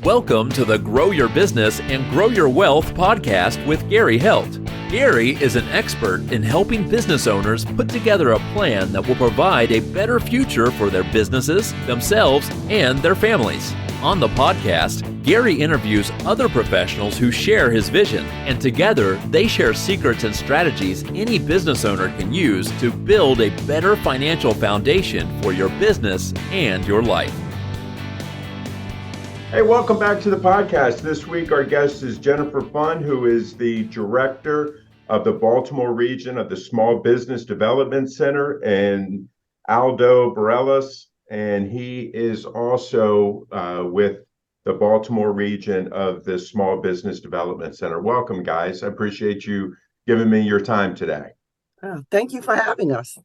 Welcome to the Grow Your Business and Grow Your Wealth podcast with Gary Helt. Gary is an expert in helping business owners put together a plan that will provide a better future for their businesses, themselves, and their families. On the podcast, Gary interviews other professionals who share his vision, and together they share secrets and strategies any business owner can use to build a better financial foundation for your business and your life. Hey, welcome back to the podcast. This week, our guest is Jennifer Funn, who is the director of the Baltimore region of the Small Business Development Center, and Aldo, and he is also with the Baltimore region of the Small Business Development Center. Welcome, guys. I appreciate you giving me your time today. Thank you for having us.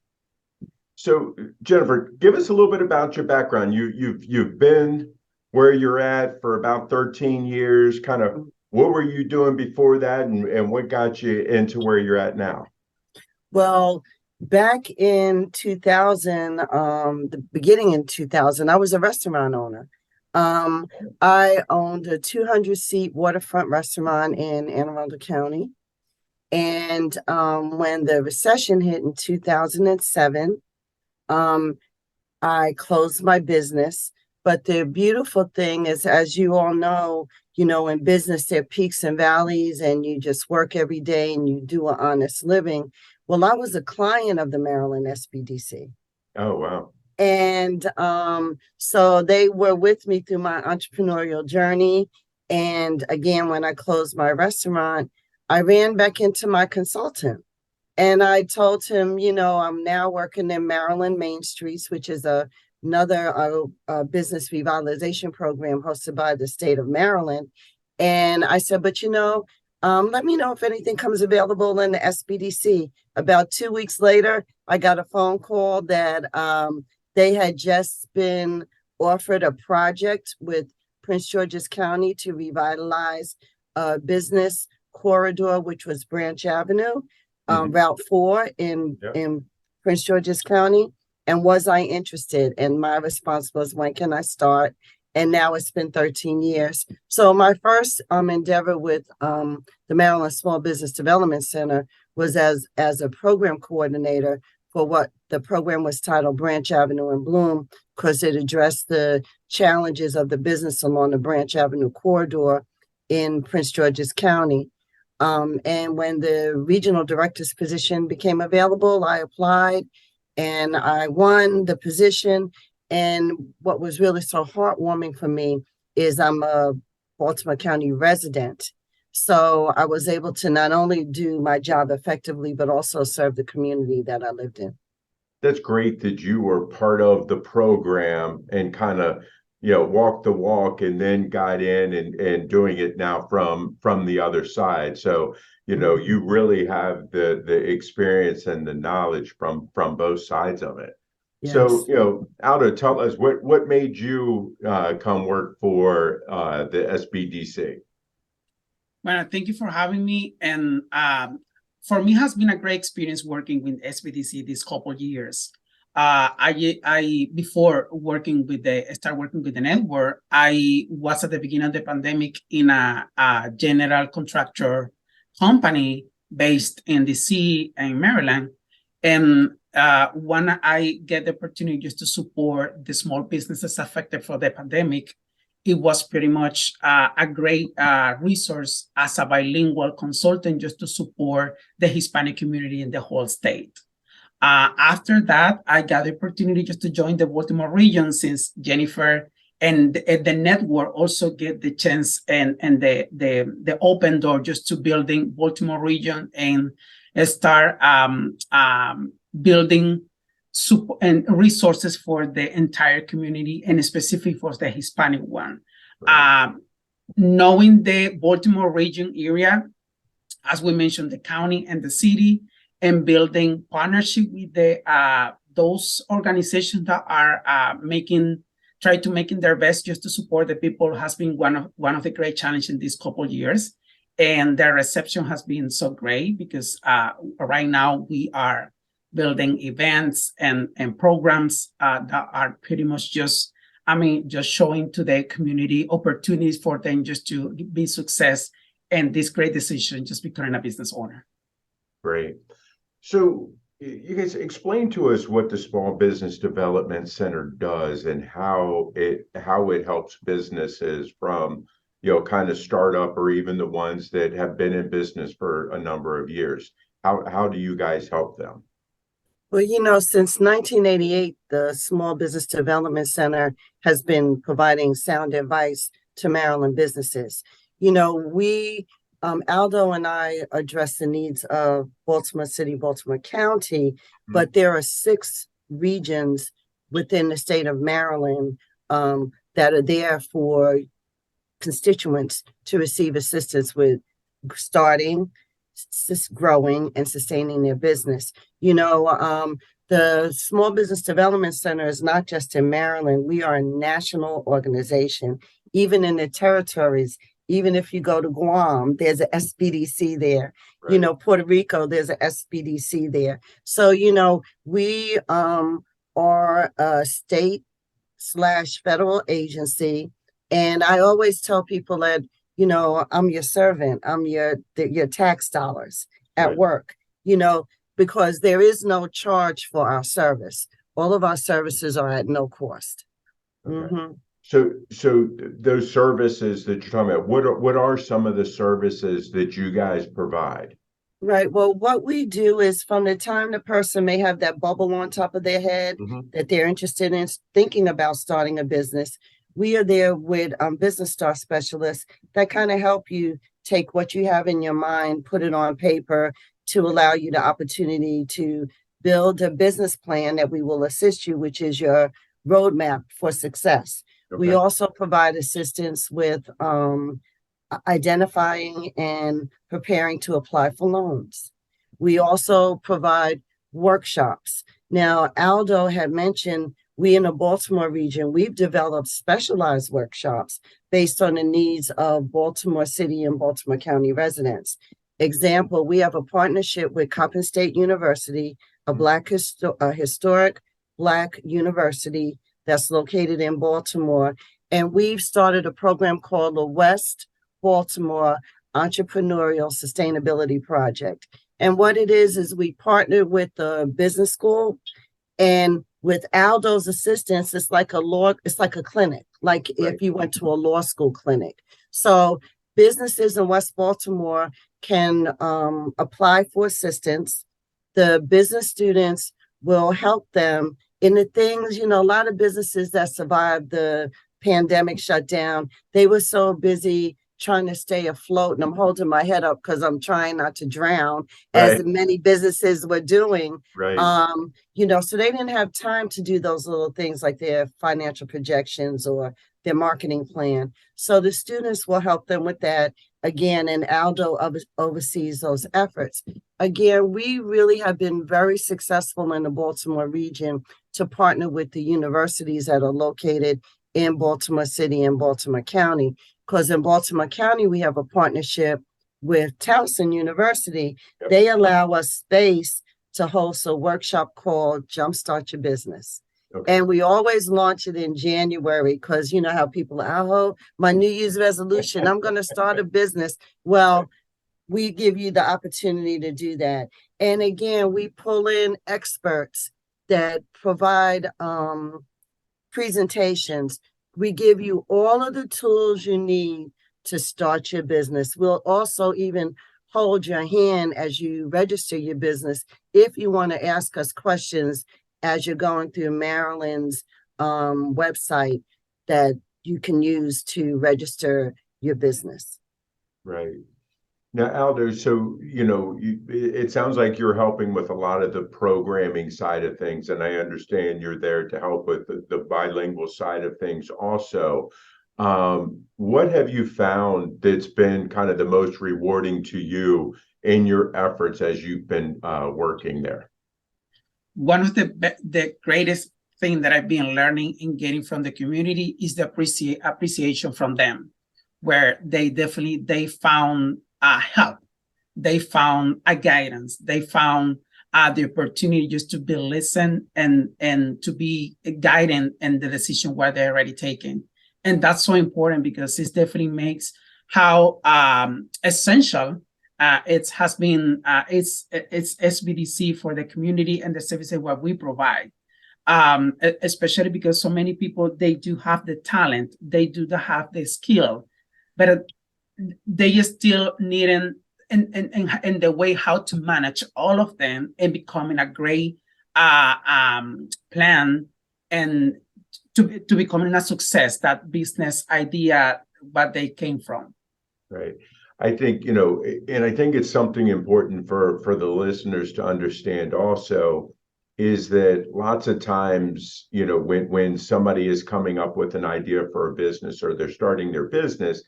So, Jennifer, give us a little bit about your background. You've been where you're at for about 13 years. Kind of what were you doing before that, and what got you into where you're at now? Well, back in 2000, the beginning in 2000, I was a restaurant owner. I owned a 200-seat waterfront restaurant in Anne Arundel County. And when the recession hit in 2007, I closed my business. But the beautiful thing is, as you all know, in business, there are peaks and valleys, and you just work every day and you do an honest living. Well, I was a client of the Maryland SBDC. Oh, wow. And so they were with me through my entrepreneurial journey. And again, when I closed my restaurant, I ran back into my consultant. And I told him, I'm now working in Maryland Main Streets, which is another business revitalization program hosted by the state of Maryland. And I said, but let me know if anything comes available in the SBDC. About 2 weeks later, I got a phone call that they had just been offered a project with Prince George's County to revitalize a business corridor, which was Branch Avenue, Route 4 in Prince George's County. And was I interested? And my response was, when can I start? And now it's been 13 years. So my first endeavor with the Maryland Small Business Development Center was as a program coordinator for what the program was titled Branch Avenue in Bloom, because it addressed the challenges of the business along the Branch Avenue corridor in Prince George's County. And when the regional director's position became available, I applied. And I won the position. And what was really so heartwarming for me is I'm a Baltimore County resident. So I was able to not only do my job effectively, but also serve the community that I lived in. That's great that you were part of the program and kind of, walk the walk, and then got in and doing it now from the other side. So, you really have the experience and the knowledge from both sides of it. Yes. So, Aldo, tell us what made you come work for the SBDC? Well, thank you for having me. And for me, it has been a great experience working with SBDC these couple of years. I before working with the network, I was at the beginning of the pandemic in a general contractor company based in DC and Maryland. And when I get the opportunity just to support the small businesses affected for the pandemic, it was pretty much a great resource as a bilingual consultant just to support the Hispanic community in the whole state. After that, I got the opportunity just to join the Baltimore region, since Jennifer and the network also get the chance and the open door just to building Baltimore region and start building support and resources for the entire community, and specifically for the Hispanic one. Right. Knowing the Baltimore region area, as we mentioned, the county and the city, and building partnership with those organizations that are making their best just to support the people has been one of the great challenges in these couple of years. And their reception has been so great, because right now we are building events and programs that are pretty much just I mean, just showing to the community opportunities for them just to be success and this great decision, just becoming a business owner. Great. So you guys explain to us what the Small Business Development Center does and how it helps businesses from, kind of startup or even the ones that have been in business for a number of years. How do you guys help them? Well, since 1988, the Small Business Development Center has been providing sound advice to Maryland businesses. Aldo and I address the needs of Baltimore City, Baltimore County, but there are 6 regions within the state of Maryland that are there for constituents to receive assistance with starting, growing, and sustaining their business. The Small Business Development Center is not just in Maryland. We are a national organization, even in the territories. Even if you go to Guam, there's a SBDC there. Right. Puerto Rico, there's a SBDC there. So, we are a state/federal agency. And I always tell people that, I'm your servant. I'm your tax dollars at Right. work, because there is no charge for our service. All of our services are at no cost. Okay. Mm-hmm. So those services that you're talking about, what are some of the services that you guys provide? Right. Well, what we do is from the time the person may have that bubble on top of their head that they're interested in thinking about starting a business, we are there with business start specialists that kind of help you take what you have in your mind, put it on paper to allow you the opportunity to build a business plan that we will assist you, which is your roadmap for success. Okay. We also provide assistance with identifying and preparing to apply for loans. We also provide workshops. Now, Aldo had mentioned we in the Baltimore region, we've developed specialized workshops based on the needs of Baltimore City and Baltimore County residents. Example, we have a partnership with Coppin State University, a historic Black university that's located in Baltimore. And we've started a program called the West Baltimore Entrepreneurial Sustainability Project. And what it is we partnered with the business school, and with Aldo's assistance, it's like a clinic, like Right. if you went to a law school clinic. So businesses in West Baltimore can apply for assistance. The business students will help them in the things, a lot of businesses that survived the pandemic shutdown, they were so busy trying to stay afloat, and I'm holding my head up because I'm trying not to drown, Right. as many businesses were doing. Right. So they didn't have time to do those little things like their financial projections or their marketing plan. So the students will help them with that again, and Aldo oversees those efforts. Again, we really have been very successful in the Baltimore region to partner with the universities that are located in Baltimore City and Baltimore County. Because in Baltimore County, we have a partnership with Towson University. Yep. They allow us space to host a workshop called Jumpstart Your Business. Okay. And we always launch it in January because you know how people are, my New Year's resolution, I'm going to start a business. Well, we give you the opportunity to do that. And again, we pull in experts that provide presentations. We give you all of the tools you need to start your business. We'll also even hold your hand as you register your business if you want to ask us questions as you're going through Maryland's website that you can use to register your business. Right. Now, Aldo, so, it sounds like you're helping with a lot of the programming side of things, and I understand you're there to help with the bilingual side of things also. What have you found that's been kind of the most rewarding to you in your efforts as you've been working there? One of the greatest thing that I've been learning and getting from the community is the appreciation from them, where they found help, they found a guidance, they found the opportunity just to be listened and to be guided in the decision what they're already taking. And that's so important because it definitely makes how essential it has been. It's SBDC for the community and the services what we provide. Especially because so many people, they do have the talent, they do have the skill, but they still need in the way how to manage all of them and becoming a great plan and to becoming a success, that business idea, what they came from. Right. I think, you know, and I think it's something important for the listeners to understand also, is that lots of times, you know, when somebody is coming up with an idea for a business or they're starting their business,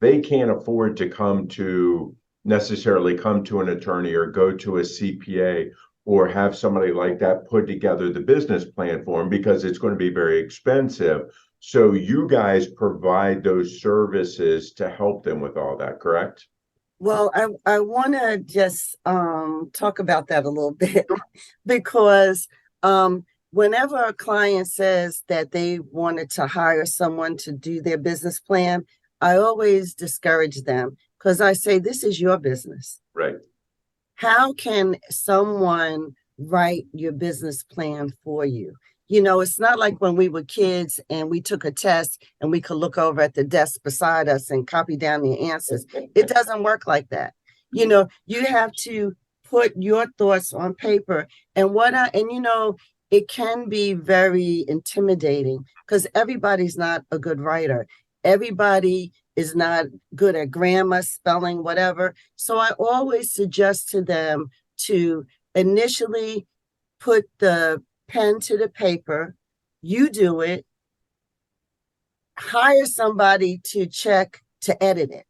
they can't afford to necessarily come to an attorney or go to a CPA or have somebody like that put together the business plan for them because it's going to be very expensive. So you guys provide those services to help them with all that, correct? Well, I want to just talk about that a little bit because whenever a client says that they wanted to hire someone to do their business plan, I always discourage them because I say, this is your business. Right. How can someone write your business plan for you? You know, it's not like when we were kids and we took a test and we could look over at the desk beside us and copy down the answers. It doesn't work like that. You know, you have to put your thoughts on paper. And you know, it can be very intimidating because everybody's not a good writer. Everybody is not good at grammar, spelling, whatever. So I always suggest to them to initially put the pen to the paper, you do it, hire somebody to check, to edit it,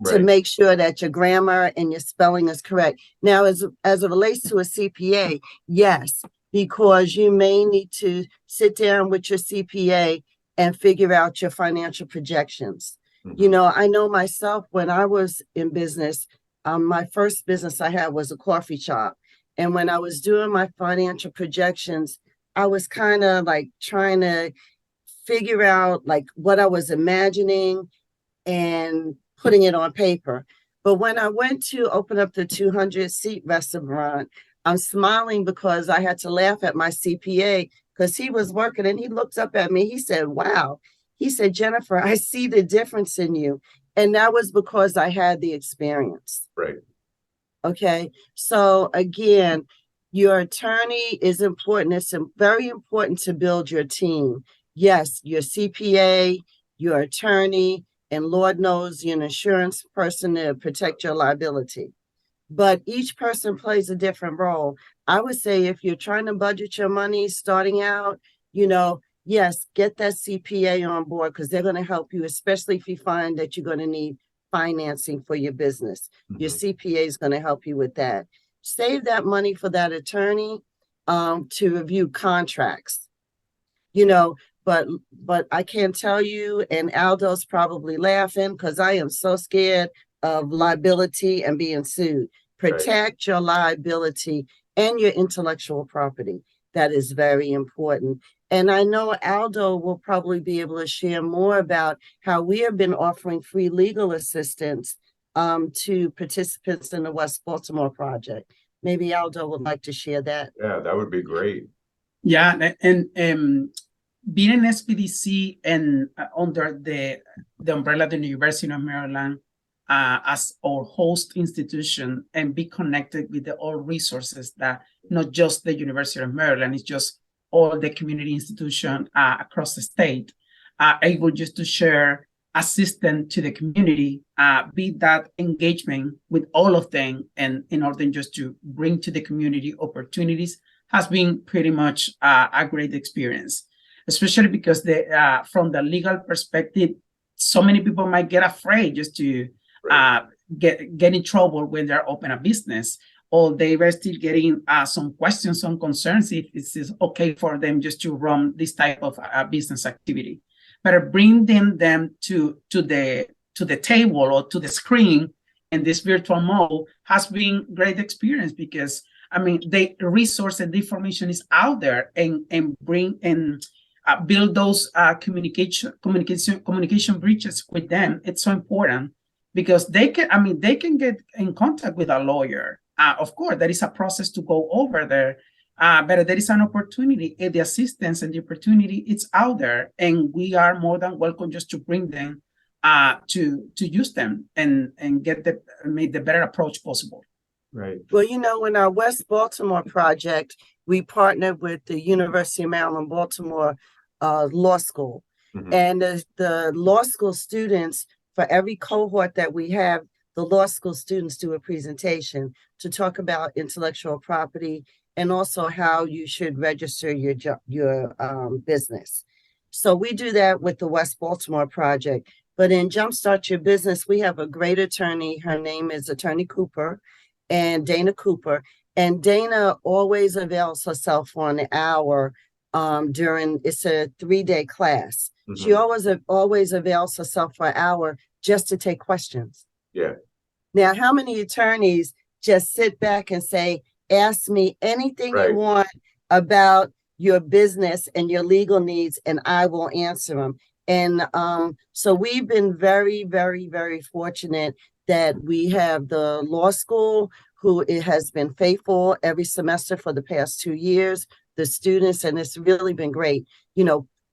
Right. to make sure that your grammar and your spelling is correct. Now, as it relates to a CPA, yes, because you may need to sit down with your CPA and figure out your financial projections. Mm-hmm. You know, I know myself when I was in business, my first business I had was a coffee shop. And when I was doing my financial projections, I was kind of like trying to figure out like what I was imagining and putting it on paper. But when I went to open up the 200-seat restaurant, I'm smiling because I had to laugh at my CPA because he was working and he looked up at me. He said, wow. He said, Jennifer, I see the difference in you. And that was because I had the experience. Right. Okay. So again, your attorney is important. It's very important to build your team. Yes, your CPA, your attorney, and Lord knows you're an insurance person to protect your liability. But each person plays a different role. I would say if you're trying to budget your money starting out, you know, yes, get that CPA on board because they're going to help you, especially if you find that you're going to need financing for your business. Mm-hmm. Your CPA is going to help you with that. Save that money for that attorney to review contracts, you know, but I can tell you, and Aldo's probably laughing because I am so scared of liability and being sued. Protect your liability and your intellectual property. That is very important. And I know Aldo will probably be able to share more about how we have been offering free legal assistance to participants in the West Baltimore project. Maybe Aldo would like to share that. Yeah, that would be great. Yeah, and being an SBDC and under the umbrella of the University of Maryland as our host institution and be connected with all resources that not just the University of Maryland, it's just all the community institution across the state, able just to share assistance to the community, be that engagement with all of them, and in order just to bring to the community opportunities has been pretty much a great experience, especially because from the legal perspective, so many people might get afraid just to get in trouble when they're open a business, or they were still getting some questions, some concerns if it is okay for them just to run this type of business activity. But bring them to the table or to the screen in this virtual mode has been great experience because I mean, the resource and the information is out there, and bring and build those communication bridges with them. It's so important because they can get in contact with a lawyer. Of course, there is a process to go over there, but there is an opportunity, the assistance and the opportunity, it's out there, and we are more than welcome just to bring them to use them and make the better approach possible. Right. Well, in our West Baltimore project, we partnered with the University of Maryland, Baltimore Law School. Mhm. And the law school students, for every cohort that we have, the law school students do a presentation to talk about intellectual property and also how you should register your business. So we do that with the West Baltimore project. But in Jumpstart Your Business, we have a great attorney. Her name is Attorney Cooper, and Dana Cooper. And Dana always avails herself for an hour it's a 3-day class. Mm-hmm. She always avails herself for an hour just to take questions. Yeah. Now, how many attorneys just sit back and say, ask me anything Right. you want about your business and your legal needs, and I will answer them. And so we've been very, very, very fortunate that we have the law school who it has been faithful every semester for the past 2 years, the students, and it's really been great.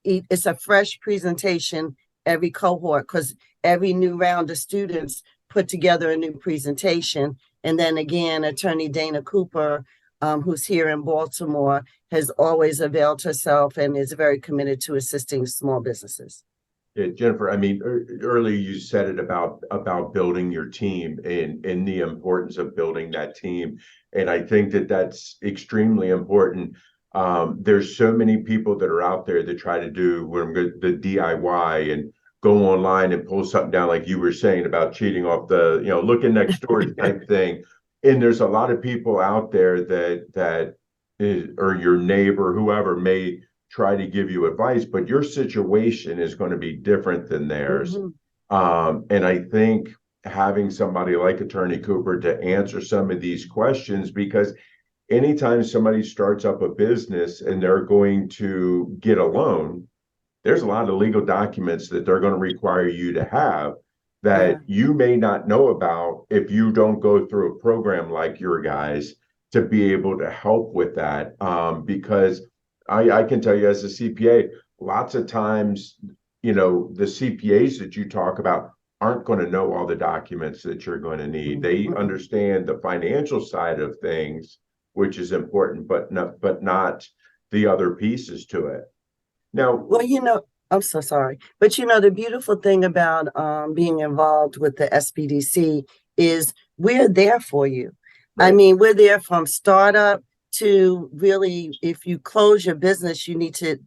It's a fresh presentation every cohort because every new round of students put together a new presentation. And then again, Attorney Dana Cooper, who's here in Baltimore, has always availed herself and is very committed to assisting small businesses. Yeah, Jennifer, I mean, earlier you said it about building your team and the importance of building that team. And I think that that's extremely important. There's so many people that are out there that try to do the DIY and go online and pull something down, like you were saying about cheating off the, looking next door type thing. And there's a lot of people out there that is, or your neighbor, whoever may try to give you advice, but your situation is going to be different than theirs. Mm-hmm. And I think having somebody like Attorney Cooper to answer some of these questions, because anytime somebody starts up a business and they're going to get a loan, there's a lot of legal documents that they're going to require you to have that you may not know about if you don't go through a program like your guys to be able to help with that. Because I can tell you as a CPA, lots of times, the CPAs that you talk about aren't going to know all the documents that you're going to need. They understand the financial side of things, which is important, but not the other pieces to it. Now, well, I'm so sorry, but the beautiful thing about being involved with the SBDC is we're there for you. Right. I mean, we're there from startup to really, if you close your business,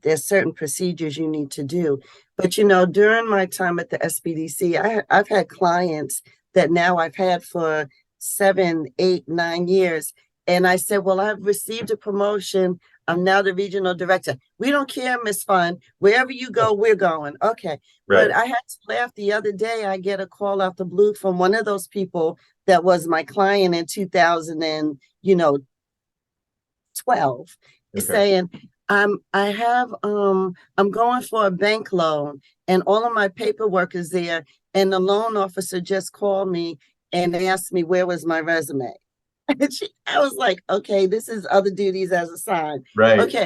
there's certain procedures you need to do. But, during my time at the SBDC, I've had clients that now I've had for 7, 8, 9 years. And I said, well, I've received a promotion. I'm now the regional director. We don't care, Miss Funn. Wherever you go, we're going. Okay. Right. But I had to laugh the other day. I get a call out the blue from one of those people that was my client in 2012, saying, I'm going for a bank loan and all of my paperwork is there. And the loan officer just called me and asked me where was my resume. I was like, okay, this is other duties as assigned. Right. Okay.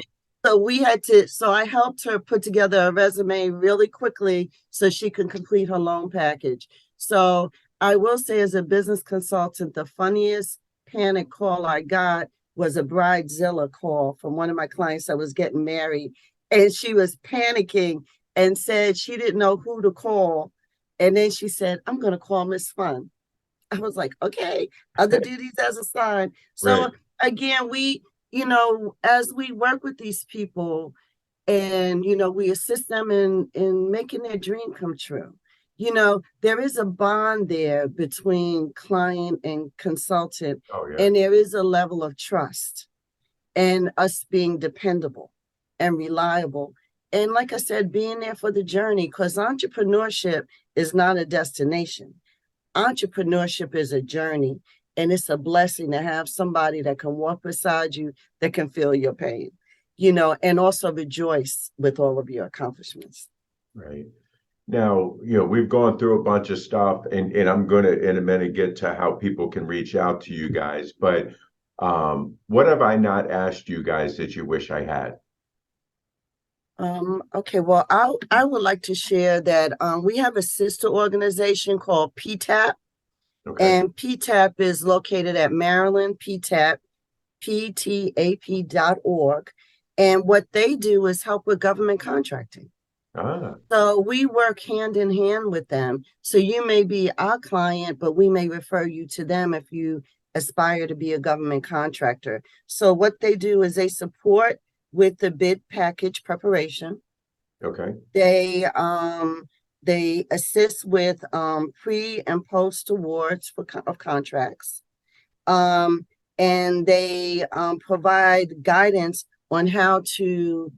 So I helped her put together a resume really quickly so she can complete her loan package. So I will say, as a business consultant, the funniest panic call I got was a Bridezilla call from one of my clients that was getting married. And she was panicking and said she didn't know who to call. And then she said, I'm going to call Miss Funn. I was like, okay, other duties as assigned. So Right. Again, we, as we work with these people and, we assist them in making their dream come true. There is a bond there between client and consultant, and there is a level of trust and us being dependable and reliable. And like I said, being there for the journey, because entrepreneurship is not a destination. Entrepreneurship is a journey. And it's a blessing to have somebody that can walk beside you, that can feel your pain, you know, and also rejoice with all of your accomplishments. Right. Now, we've gone through a bunch of stuff, and I'm going to, in a minute, get to how people can reach out to you guys. But what have I not asked you guys that you wish I had? Okay, well, I would like to share that we have a sister organization called PTAP, Okay. and PTAP is located at Maryland, PTAP, PTAP.org. And what they do is help with government contracting. Ah, So we work hand in hand with them. So you may be our client, but we may refer you to them if you aspire to be a government contractor. So what they do is they support with the bid package preparation. okay. They assist with pre and post awards of contracts. And they provide guidance on how to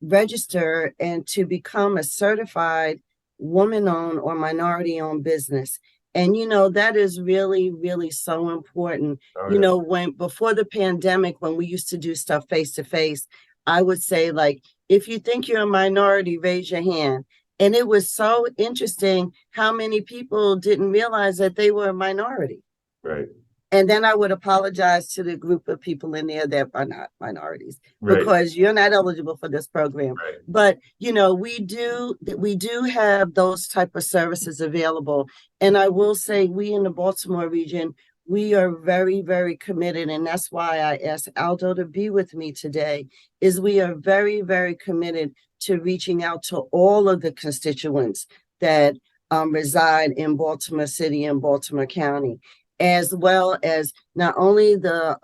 register and to become a certified woman-owned or minority-owned business. And that is really, really so important. Oh, yeah. When before the pandemic, when we used to do stuff face to face, I would say, like, if you think you're a minority, raise your hand. And it was so interesting how many people didn't realize that they were a minority. Right. And then I would apologize to the group of people in there that are not minorities, Right. because you're not eligible for this program. Right. But we do have those type of services available. And I will say, we in the Baltimore region, we are very, very committed. And that's why I asked Aldo to be with me today, is we are very, very committed to reaching out to all of the constituents that reside in Baltimore City and Baltimore County, as well as not only the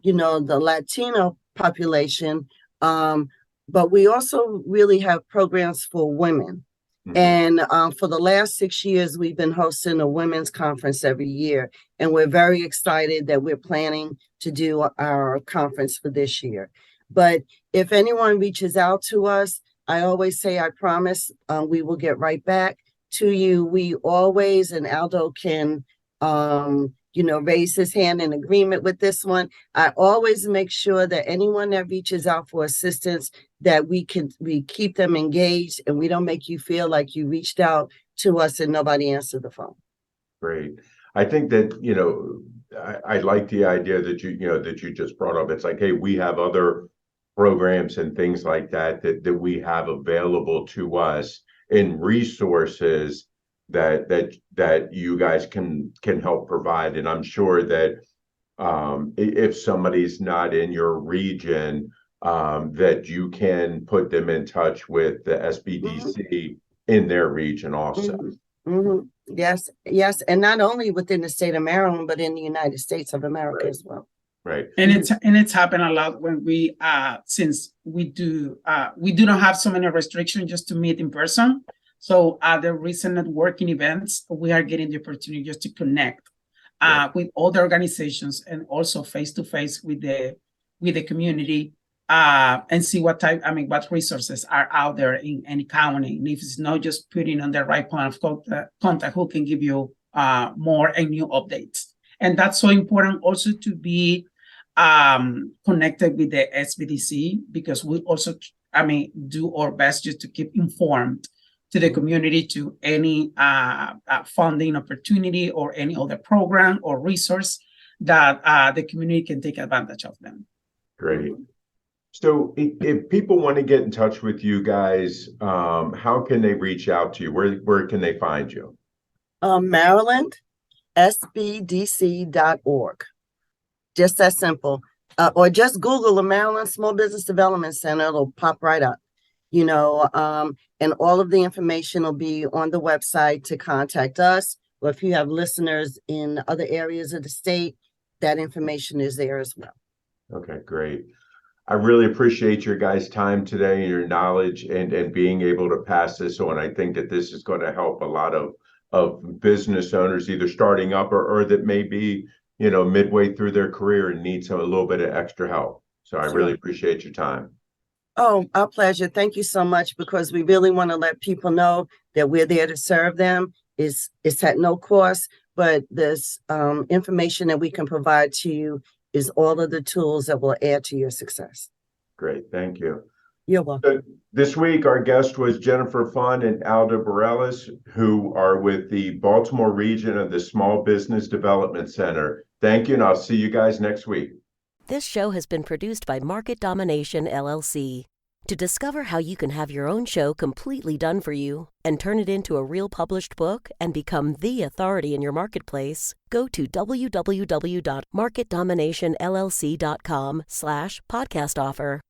the Latino population, but we also really have programs for women. Mm-hmm. And for the last 6 years, we've been hosting a women's conference every year, and we're very excited that we're planning to do our conference for this year. But if anyone reaches out to us, I always say, I promise we will get right back to you. We always, and Aldo can raise his hand in agreement with this one. I always make sure that anyone that reaches out for assistance, that we keep them engaged, and we don't make you feel like you reached out to us and nobody answered the phone. Great. I think that, I like the idea that you just brought up. It's like, hey, we have other programs and things like that we have available to us, in resources that you guys can help provide. And I'm sure that if somebody's not in your region, that you can put them in touch with the SBDC in their region also. Mm-hmm. Mm-hmm. Yes. And not only within the state of Maryland, but in the United States of America, right, as well. Right. And it's happened a lot when we since we do not have so many restrictions just to meet in person. So at the recent networking events, we are getting the opportunity just to connect with other organizations, and also face to face with the community, and see what resources are out there in any county. And if it's not just putting on the right point of contact, who can give you more and new updates. And that's so important also to be connected with the SBDC, because we also, do our best just to keep informed to the community, to any funding opportunity or any other program or resource that the community can take advantage of them. Great. So if people want to get in touch with you guys, how can they reach out to you? Where can they find you? Maryland, SBDC.org. Just that simple. Or just Google the Maryland Small Business Development Center. It'll pop right up, and all of the information will be on the website to contact us. Or if you have listeners in other areas of the state, that information is there as well. Okay, great. I really appreciate your guys' time today and your knowledge, and being able to pass this on. I think that this is going to help a lot of business owners, either starting up or that may be, midway through their career and needs a little bit of extra help. So I really appreciate your time. Oh, our pleasure. Thank you so much, because we really want to let people know that we're there to serve them. It's at no cost, but this information that we can provide to you is all of the tools that will add to your success. Great, thank you. You're welcome. This week, our guest was Jennifer Funn and Aldo Bareilles, who are with the Baltimore region of the Small Business Development Center. Thank you, and I'll see you guys next week. This show has been produced by Market Domination, LLC. To discover how you can have your own show completely done for you and turn it into a real published book and become the authority in your marketplace, go to www.marketdominationllc.com/podcast offer.